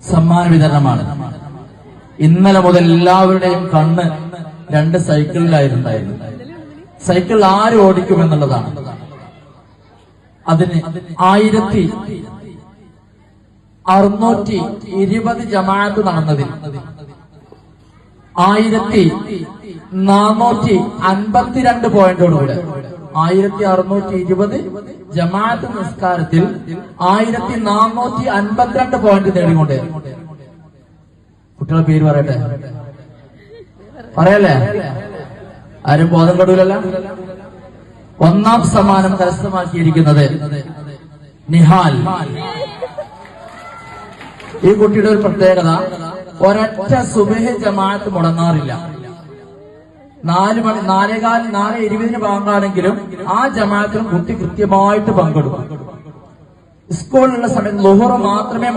സമ്മാന വിതരണമാണ്. ഇന്നലെ മുതൽ എല്ലാവരുടെയും കണ്ണ് 2 സൈക്കിളിലായിരുന്നുണ്ടായിരുന്നു. സൈക്കിൾ ആര് ഓടിക്കുമെന്നുള്ളതാണ്. അതിന് 1620 ജമാഅത്ത് നടന്നതിൽ 1452 പോയിന്റോടുകൂടെ 1620 ജമാഅത്ത് നിസ്കാരത്തിൽ 1452 പോയിന്റ് നേടിക്കൊണ്ട് കുട്ടികളുടെ പേര് പറയട്ടെ, പറയല്ലേ, ആരും ബോധം കെടൂലല്ലോ. 1ാം സമ്മാനം കരസ്ഥമാക്കിയിരിക്കുന്നത് നിഹാൽ. ഈ കുട്ടിയുടെ ഒരു പ്രത്യേകത, ഒരൊറ്റ സുബഹി ജമാഅത്ത് മുടങ്ങാറില്ല. 4:20 ബാങ്കാണെങ്കിലും ആ ജമാഅത്തിനും കുട്ടി കൃത്യമായിട്ട് പങ്കെടുക്കും. സ്കൂളിലുള്ള സമയത്ത് ളുഹർ മാത്രമേ